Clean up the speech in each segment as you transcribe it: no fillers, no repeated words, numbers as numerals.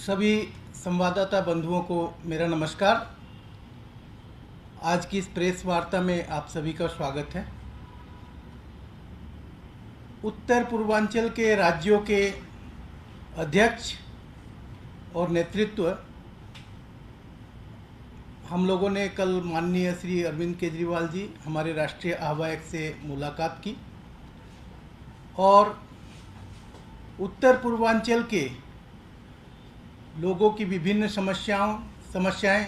सभी संवाददाता बंधुओं को मेरा नमस्कार। आज की इस प्रेस वार्ता में आप सभी का स्वागत है। उत्तर पूर्वांचल के राज्यों के अध्यक्ष और नेतृत्व हम लोगों ने कल माननीय श्री अरविंद केजरीवाल जी, हमारे राष्ट्रीय आह्वायक से मुलाकात की और उत्तर पूर्वांचल के लोगों की विभिन्न समस्याएं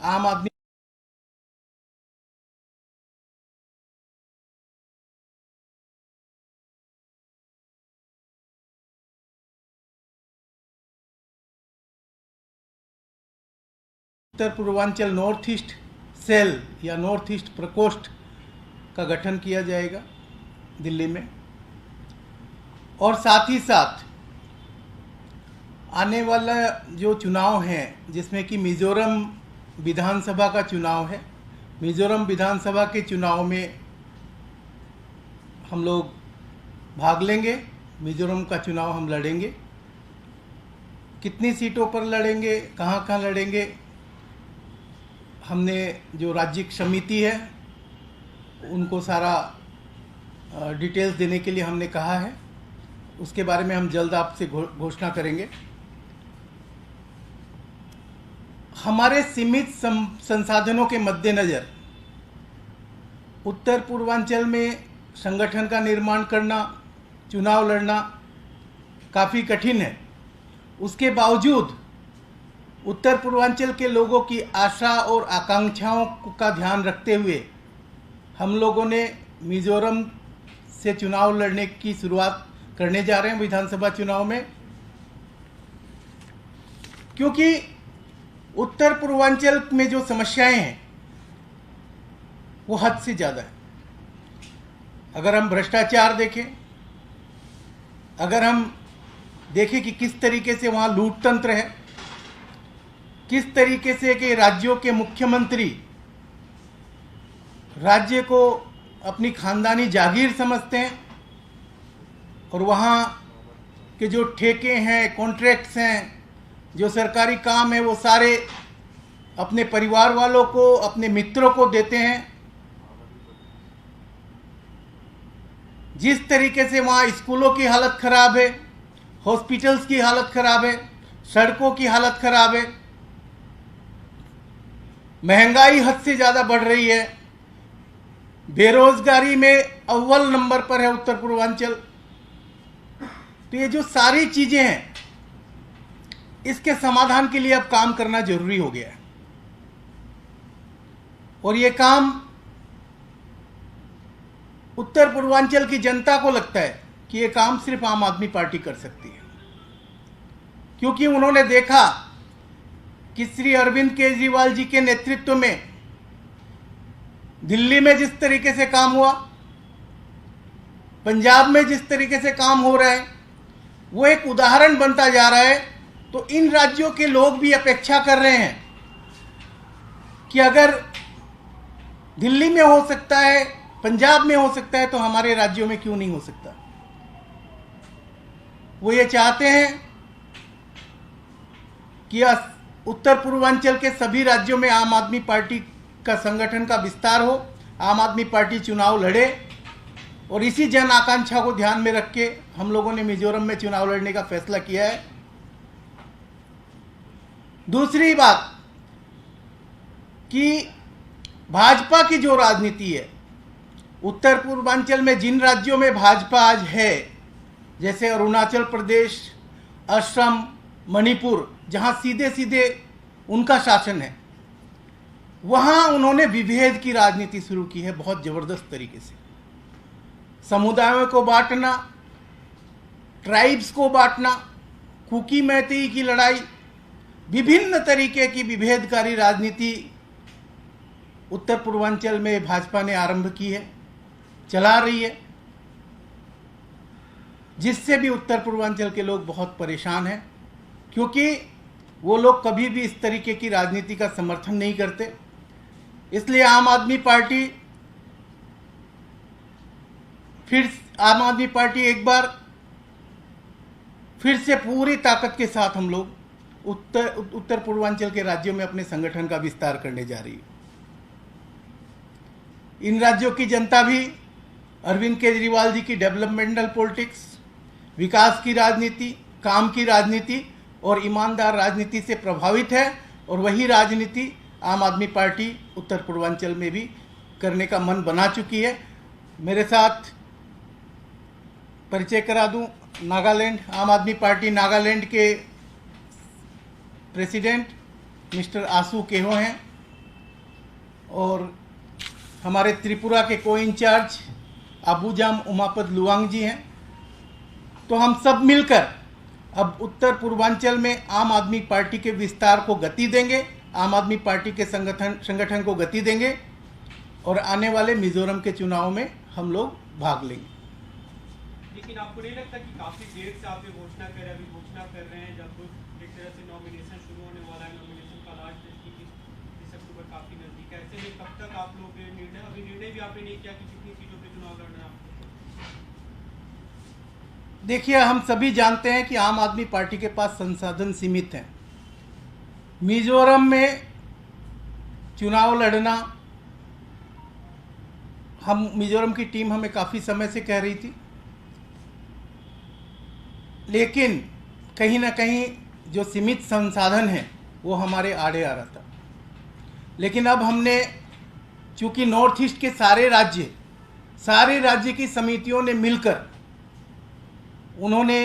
आम आदमी उत्तर पूर्वांचल नॉर्थ ईस्ट सेल या नॉर्थ ईस्ट प्रकोष्ठ का गठन किया जाएगा दिल्ली में, और साथ ही साथ आने वाला जो चुनाव है जिसमें कि मिज़ोरम विधानसभा का चुनाव है, मिज़ोरम विधानसभा के चुनाव में हम लोग भाग लेंगे। मिज़ोरम का चुनाव हम लड़ेंगे। कितनी सीटों पर लड़ेंगे, कहाँ कहाँ लड़ेंगे, हमने जो राज्यिक समिति है उनको सारा डिटेल्स देने के लिए हमने कहा है। उसके बारे में हम जल्द आपसे घोषणा करेंगे। हमारे सीमित संसाधनों के मद्देनज़र उत्तर पूर्वांचल में संगठन का निर्माण करना, चुनाव लड़ना काफ़ी कठिन है। उसके बावजूद उत्तर पूर्वांचल के लोगों की आशा और आकांक्षाओं का ध्यान रखते हुए हम लोगों ने मिज़ोरम से चुनाव लड़ने की शुरुआत करने जा रहे हैं विधानसभा चुनाव में, क्योंकि उत्तर पूर्वांचल में जो समस्याएं हैं वो हद से ज़्यादा है। अगर हम भ्रष्टाचार देखें, अगर हम देखें कि किस तरीके से वहाँ लूट तंत्र है, किस तरीके से कि राज्यों के मुख्यमंत्री राज्य को अपनी खानदानी जागीर समझते हैं और वहाँ के जो ठेके हैं, कॉन्ट्रैक्ट्स हैं, जो सरकारी काम है वो सारे अपने परिवार वालों को, अपने मित्रों को देते हैं। जिस तरीके से वहाँ स्कूलों की हालत ख़राब है, हॉस्पिटल्स की हालत ख़राब है, सड़कों की हालत ख़राब है, महंगाई हद से ज़्यादा बढ़ रही है, बेरोजगारी में अव्वल नंबर पर है उत्तर पूर्वांचल। तो ये जो सारी चीज़ें हैं इसके समाधान के लिए अब काम करना जरूरी हो गया है, और ये काम उत्तर पूर्वांचल की जनता को लगता है कि ये काम सिर्फ आम आदमी पार्टी कर सकती है, क्योंकि उन्होंने देखा कि श्री अरविंद केजरीवाल जी के नेतृत्व में दिल्ली में जिस तरीके से काम हुआ, पंजाब में जिस तरीके से काम हो रहा है, वो एक उदाहरण बनता जा रहा है। तो इन राज्यों के लोग भी अपेक्षा कर रहे हैं कि अगर दिल्ली में हो सकता है, पंजाब में हो सकता है, तो हमारे राज्यों में क्यों नहीं हो सकता। वो ये चाहते हैं कि उत्तर पूर्वांचल के सभी राज्यों में आम आदमी पार्टी का संगठन का विस्तार हो, आम आदमी पार्टी चुनाव लड़े, और इसी जन आकांक्षा को ध्यान में रख के हम लोगों ने मिजोरम में चुनाव लड़ने का फैसला किया है। दूसरी बात कि भाजपा की जो राजनीति है, उत्तर पूर्वांचल में जिन राज्यों में भाजपा आज है, जैसे अरुणाचल प्रदेश, असम, मणिपुर, जहां सीधे सीधे उनका शासन है, वहां उन्होंने विभेद की राजनीति शुरू की है बहुत जबरदस्त तरीके से। समुदायों को बांटना, ट्राइब्स को बांटना, कुकी मैतेई की लड़ाई, विभिन्न तरीके की विभेदकारी राजनीति उत्तर पूर्वांचल में भाजपा ने आरंभ की है, चला रही है, जिससे भी उत्तर पूर्वांचल के लोग बहुत परेशान हैं, क्योंकि वो लोग कभी भी इस तरीके की राजनीति का समर्थन नहीं करते। इसलिए आम आदमी पार्टी एक बार फिर से पूरी ताकत के साथ हम लोग उत्तर पूर्वांचल के राज्यों में अपने संगठन का विस्तार करने जा रही है। इन राज्यों की जनता भी अरविंद केजरीवाल जी की डेवलपमेंटल पॉलिटिक्स, विकास की राजनीति, काम की राजनीति और ईमानदार राजनीति से प्रभावित है, और वही राजनीति आम आदमी पार्टी उत्तर पूर्वांचल में भी करने का मन बना चुकी है। मेरे साथ परिचय करा दूं, नागालैंड आम आदमी पार्टी नागालैंड के प्रेसिडेंट मिस्टर आसू केहो हैं, और हमारे त्रिपुरा के को इंचार्ज अबूजाम उमापद लुवांग जी हैं। तो हम सब मिलकर अब उत्तर पूर्वांचल में आम आदमी पार्टी के विस्तार को गति देंगे, आम आदमी पार्टी के संगठन को गति देंगे, और आने वाले मिजोरम के चुनाव में हम लोग भाग लेंगे। लेकिन आपको नहीं लगता कि काफी देर से आप ये घोषणा कर रहे हैं, जब एक तरह से नॉमिनेशन शुरू होने वाला है, नॉमिनेशन का लास्ट डेट 30 अक्टूबर काफी नजदीक है, ऐसे में कब तक आप लोग निर्णय भी आपने नहीं किया कि कितनी सीटों पे चुनाव लड़ना है आपको? देखिए, हम सभी जानते हैं कि आम आदमी पार्टी के पास संसाधन सीमित हैं। मिजोरम में चुनाव लड़ना, हम मिजोरम की टीम हमें काफ़ी समय से कह रही थी, लेकिन कहीं ना कहीं जो सीमित संसाधन है वो हमारे आड़े आ रहा था। लेकिन अब हमने, चूंकि नॉर्थ ईस्ट के सारे राज्य की समितियों ने मिलकर उन्होंने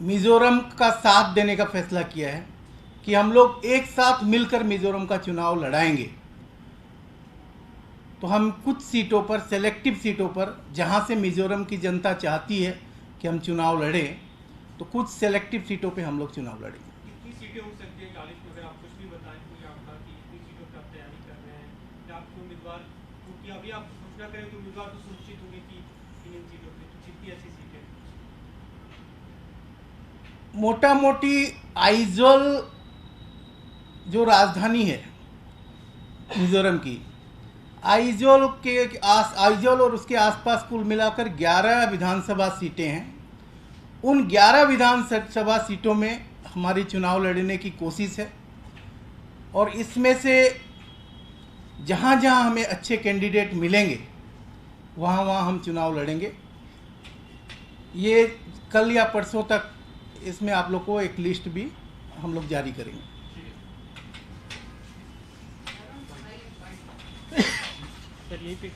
मिजोरम का साथ देने का फैसला किया है कि हम लोग एक साथ मिलकर मिजोरम का चुनाव लड़ाएंगे। तो हम कुछ सीटों पर, सेलेक्टिव सीटों पर, जहां से मिजोरम की जनता चाहती है कि हम चुनाव लड़ें, तो कुछ सेलेक्टिव सीटों पे हम लोग चुनाव लड़ेंगे। कितनी सीटें हो सकती है 40 में? अगर आप कुछ भी बताएं, कोई आंकड़ा कि कितनी सीटों पर आप तैयारी कर रहे हैं, या आपको उम्मीदवार, क्योंकि अभी आप घोषणा करें तो उम्मीदवार तो सुनिश्चित होंगे कि इन सीटों पर, तो कितनी ऐसी सीटें? मोटा मोटी आइजोल जो राजधानी है मिजोरम की, आइजोल और उसके आसपास कुल मिलाकर 11 विधानसभा सीटें हैं। उन 11 विधानसभा सीटों में हमारी चुनाव लड़ने की कोशिश है, और इसमें से जहां जहां हमें अच्छे कैंडिडेट मिलेंगे वहां वहां हम चुनाव लड़ेंगे। ये कल या परसों तक इसमें आप लोग को एक लिस्ट भी हम लोग जारी करेंगे। सर यही पे